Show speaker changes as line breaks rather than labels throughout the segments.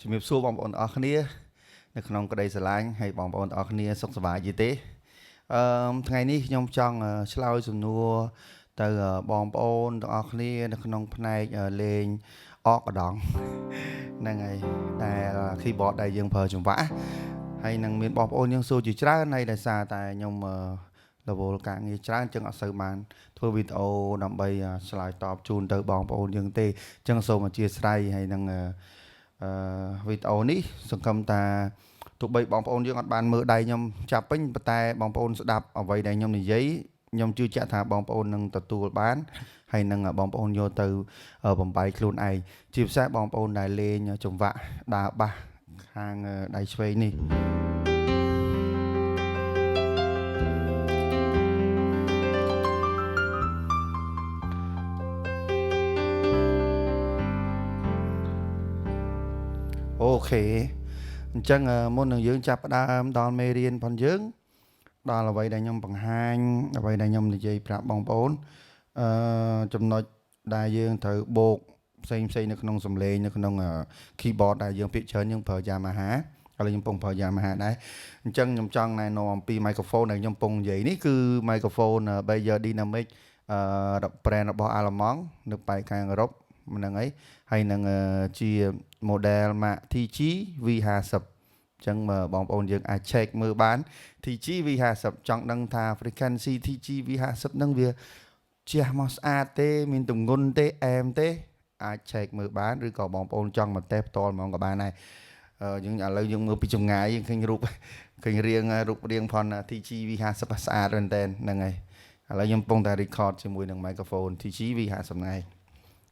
ជំរាបសួរបងប្អូនទាំងអស់គ្នានៅក្នុងក្តីស្រឡាញ់ហើយបងប្អូនទាំងអស់គ្នាសុខសប្បាយយីទេថ្ងៃនេះខ្ញុំចង់ឆ្លើយសំណួរទៅបងប្អូនទាំងអស់គ្នានៅក្នុងផ្នែកលេងអកកដងហ្នឹងហើយដែល keyboard ដែលយើងប្រើចង្វាក់ហើយនឹងមានបងប្អូនយើងសួរជាច្រើនហើយដោយសារតែខ្ញុំរវល់ការងារច្រើនចឹងអត់សូវបានធ្វើវីដេអូដើម្បីឆ្លើយតបជូនទៅបងប្អូនយើងទេចឹងសូមអធិស្ឋានហើយនឹងវីដេអូនេះសង្ឃឹមថាទោះបីបងប្អូនយើងអត់បានមើលដៃខ្ញុំចាប់ពេញប៉ុន្តែបងប្អូនស្ដាប់អ្វីដែលខ្ញុំនិយាយខ្ញុំជឿជាក់ថាបងប្អូននឹងទទួលបានហើយនឹងបងប្អូនយកទៅបំបីខ្លួនឯងជាពិសេសបងប្អូនដែលលេងចង្វាក់ដើរបាសខាងដៃឆ្វេងនេះអូខេអញ្ចឹងមុននឹងយើងចាប់ផ្ដើមដល់មេរៀនផងយើងដល់អ្វីដែលខ្ញុំបង្ហាញអ្វីដែលខ្ញុំនិយាយប្រាប់បងប្អូនចំណុចដែលយើងត្រូវបូកផ្សេងនៅក្នុងសំឡេងនៅក្នុង keyboard ដែលយើងភាគច្រើនយើងប្រើ Yamaha ឥឡូវខ្ញុំពងប្រើ Yamaha ដែរអញ្ចឹងខ្ញុំចង់ណែនាំអំពី microphone ដែលខ្ញុំពងនិយាយនេះគឺ microphone Beyer Dynamic brand របស់អាល្លឺម៉ង់នៅប៉ែកខាងអឺរ៉ុបហ្នឹងហើយនឹងជា model Mac TG V50 អញ្ចឹងបងប្អូនយើងអាច check មើលបាន TG V50 ចង់ដឹងថា frequency TG V50 ហ្នឹងវាជះមកស្អាតទេមានទម្ងន់ទេអែមទេអាច check មើលបានឬក៏បងប្អូនចង់មកតេស្តផ្ទាល់ហ្មងក៏បានដែរយើងឥឡូវយើងមើលពីចម្ងាយឃើញរូបរាងផន TG V50 ស្អាតមែនតើហ្នឹងហើយឥឡូវខ្ញុំកំពុងតែ record ជាមួយនឹង microphone TG V50 ហ្នឹងហើយ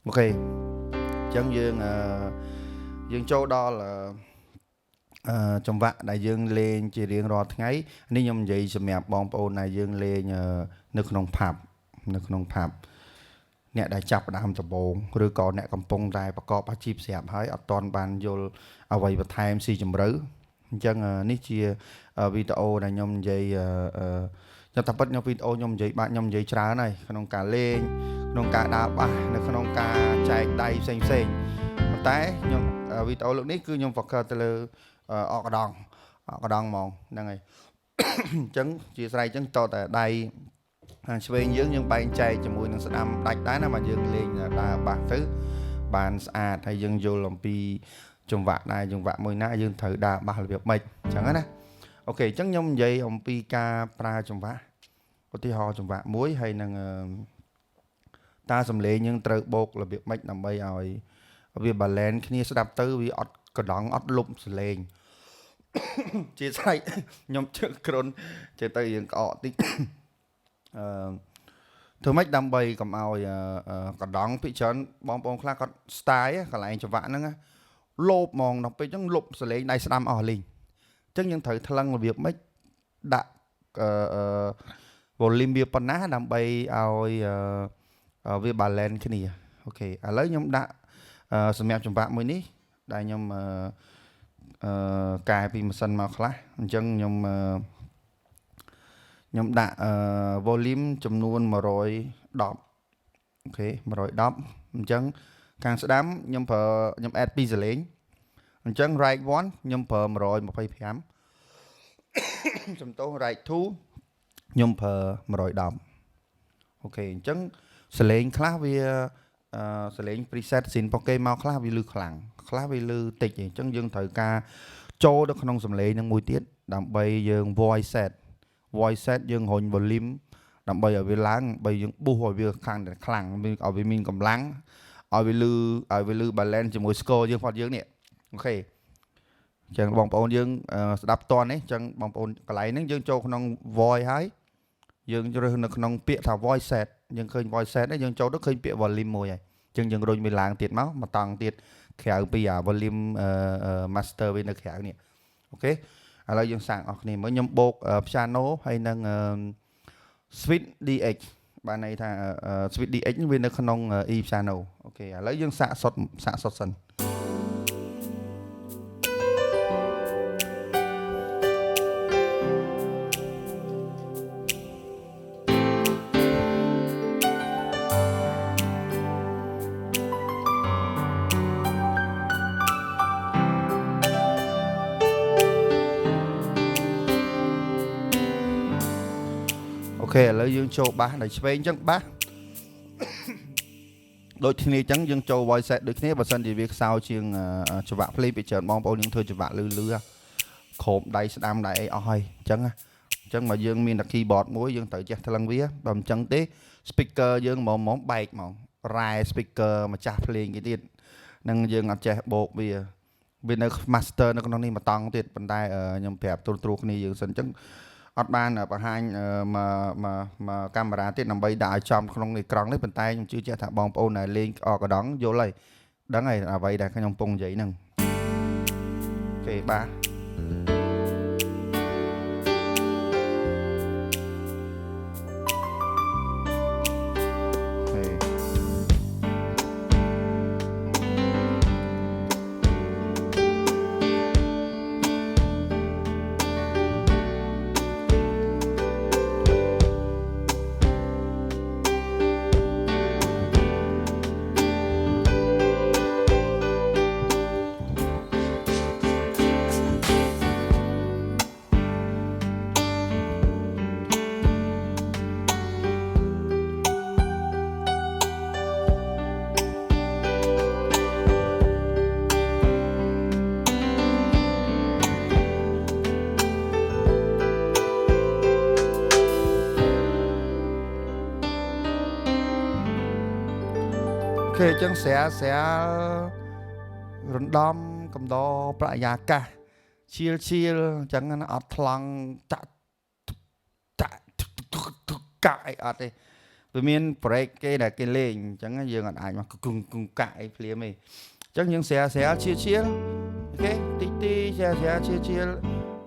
អូខេអញ្ចឹងយើងចូលដល់ចង្វាក់ដែលយើងលេងជារៀងរាល់ថ្ងៃនេះខ្ញុំនិយាយសម្រាប់បងប្អូនដែលយើងលេងនៅក្នុងផាប់អ្នកដែលចាប់ផ្ដើមដំបូងឬក៏អ្នកកំពុងតែប្រកបអាជីពស្រាប់ហើយអត់ទាន់បានយល់អ្វីបន្ថែមស៊ីជម្រៅអញ្ចឹងនេះជាវីដេអូដែលខ្ញុំនិយាយខ្ញុំថាពិតខ្ញុំវីដេអូខ្ញុំនិយាយច្រើនហើយក្នុងការលេងក្នុងការដើរបាសនៅក្នុងការចែកដៃផ្សេងប៉ុន្តែខ្ញុំវីដេអូលើកនេះគឺខ្ញុំ focus ទៅលើអកកដងហ្មងហ្នឹងហើយអញ្ចឹងជាស្រ័យអញ្ចឹងតតែដៃខាងឆ្វេងយើងបែងចែកជាមួយនឹងស្ដាំដាច់ដែរណាបើយើងលេងដើរបាសទៅបានស្អាតហើយយើងយល់អំពីចង្វាក់ដែរចង្វាក់មួយណាយើងត្រូវដើរបាសរបៀបម៉េចអញ្ចឹងណាអូខេអញ្ចឹងខ្ញុំនិយាយអំពីការប្រើចង្វាក់ឧទាហរណ៍ចង្វាក់មួយហើយនឹងតើសំឡេងយើងត្រូវបូករបៀបម៉េចដើម្បីឲ្យវា balance គ្នាស្ដាប់ទៅវាអត់កដងអត់លុបសំឡេងជាស្រ័យខ្ញុំជើគ្រុនចេះទៅយើងក្អកតិចធ្វើម៉េចដើម្បីកុំឲ្យកដងពីច្រើនបងប្អូនខ្លះគាត់ style កន្លែងចង្វាក់ហ្នឹងលោបហ្មងដល់ពេលអញ្ចឹងលុបសលេងដៃស្ដាំអស់លេងអញ្ចឹងយើងត្រូវថ្លឹងរបៀបម៉េចដាក់volume វាប៉ុណ្ណាដើម្បីឲ្យវា balance គ្នាអូខេឥឡូវខ្ញុំដាក់សម្រាប់ចង្វាក់មួយនេះដែលខ្ញុំកែពីម៉ាស៊ីនមកខ្លះអញ្ចឹងខ្ញុំដាក់volume ចំនួន110អូខេ110អញ្ចឹងខាងស្ដាំខ្ញុំ add 2សលេងអញ្ចឹង right 1ខ្ញុំប្រើ125សំទោស right 2ខ្ញុំប្រើ110អូខេអញ្ចឹងសលេងខ្លះវាសលេង preset ស៊ីន Poké មកខ្លះវាលឺខ្លាំងខ្លះវាលឺតិចអញ្ចឹងយើងត្រូវការចូលទៅក្នុងសំឡេងនឹងមួយទៀតដើម្បីយើង voice set យើងរុញ volume ដើម្បីឲ្យវាឡើងដើម្បីយើង boost ឲ្យវាខ្លាំងឲ្យវាមានកម្លាំងឲ្យវាលឺ balance ជាមួយ score យើងផតយើងនេះអូខេអញ្ចឹងបងប្អូនយើងស្ដាប់តននេះអញ្ចឹងបងប្អូនកន្លែងហ្នឹងយើងចូលក្នុង voice ហើយយើងរើសនៅក្នុងពាក្យថា voice set យើងឃើញ voice set ហ្នឹងយើងចូលទៅឃើញពាក្យ volume មួយហើយអញ្ចឹងយើងរុញវាឡើងទៀតមកតង់ទៀតក្រៅពី volume master វានៅក្រៅនេះអូខេឥឡូវយើងសាកអស់គ្នាមើលខ្ញុំបូក piano ហើយនឹង switch DX បានន័យថា switch DX វានៅក្នុង E piano អូខេឥឡូវយើងសាកសុទ្ធសិន ខេឥឡូវយើងចូលបាសដល់ឆ្វេងអញ្ចឹងបាសដូចគ្នាអញ្ចឹងយើងចូល voice set ដូចគ្នាបើសិនជាវាខ្សោយជាងច្បាក់ play ពីច្រើនបងប្អូនយើងធ្វើច្បាក់លឺខោបដៃស្ដាំដៃអីអស់ហើយអញ្ចឹងមកយើងមានតែ keyboard មួយយើងត្រូវចេះថ្លឹងវាបើមិនអញ្ចឹងទេ speaker យើងហ្មងបែកហ្មងរ៉ែ speaker ម្ចាស់ភ្លេងគេទៀតនឹងយើងអត់ចេះបោកវានៅ master នៅក្នុងនេះមកតង់ទៀតប៉ុន្តែខ្ញុំប្រាប់ទូៗគ្នាយើងសិនអញ្ចឹងអត់បានបង្ហាញមកកាមេរ៉ាទៀតដើម្បីដាក់ឲ្យចំក្នុងអេក្រង់នេះប៉ុន្តែខ្ញុំជឿជាក់ថាបងប្អូនដែលលេងអកកដងយល់ហើយដឹងហើយអ្វីដែលខ្ញុំកំពុងនិយាយហ្នឹងអូខេបាទគេអញ្ចឹងស្រាលរំដំកំដរបរិយាកាសឈៀលអញ្ចឹងណាអត់ថ្លង់តាក់កាក់អីអត់ទេវាមាន break គេដែលគេលេងអញ្ចឹងយើងអត់អាចមកគង់កាក់អីភ្លាមទេអញ្ចឹងយើងស្រាលឈៀលអូខេតិចស្រាលឈៀល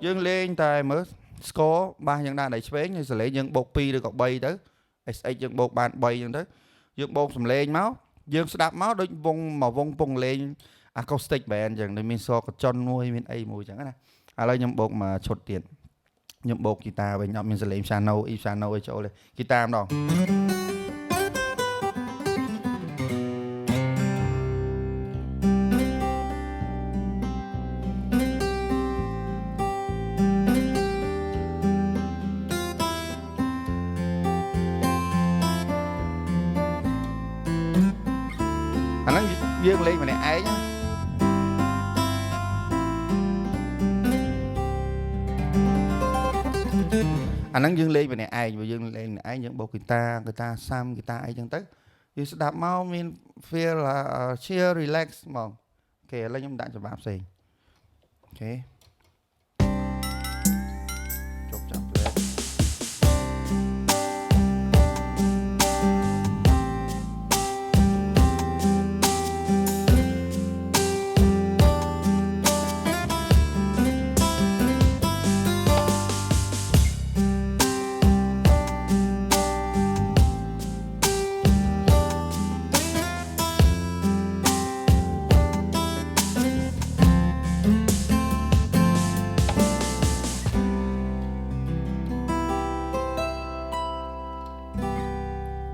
យើងលេងតែមើល score បាសយើងដាក់ដៃឆ្វេងហើយសលេងយើងបូក2ឬក៏3ទៅ SX យើងបូកបាន3អញ្ចឹងទៅយើងបូកសំលេងមកយើងស្ដាប់មកដូចវងពងលេង acoustic band អញ្ចឹងដូចមានសកចុនមួយមានអីមួយអញ្ចឹងណាឥឡូវខ្ញុំបូកមកឈុតទៀតខ្ញុំបូកហ្គីតាវិញអត់មានសលេង piano អីចូលទេហ្គីតាម្ដងអាហ្នឹងយើងលេងម្នាក់ឯងអាហ្នឹងយើងលេងម្នាក់ឯងបើយើងលេងម្នាក់ឯងយើងបូកហ្គីតាសាំហ្គីតាអីចឹងទៅយើងស្ដាប់មកមាន feel chill relax ហ្មងអូខេឥឡូវខ្ញុំដាក់ច្បាប់ផ្សេងអូខេចប់ចាំផ្លែ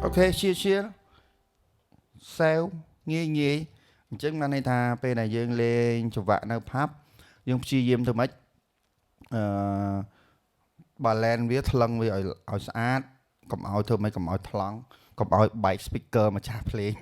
អូខេឈៀលសែវងាយអញ្ចឹងបានន័យថាពេលដែលយើងលេងចង្វាក់នៅផាប់យើងព្យាយាមធ្វើម៉េចbalance វាថ្លឹងវាឲ្យស្អាតកុំឲ្យធ្វើម៉េចកុំឲ្យថ្លង់កុំឲ្យបែក speaker ម្ចាស់ភ្លេង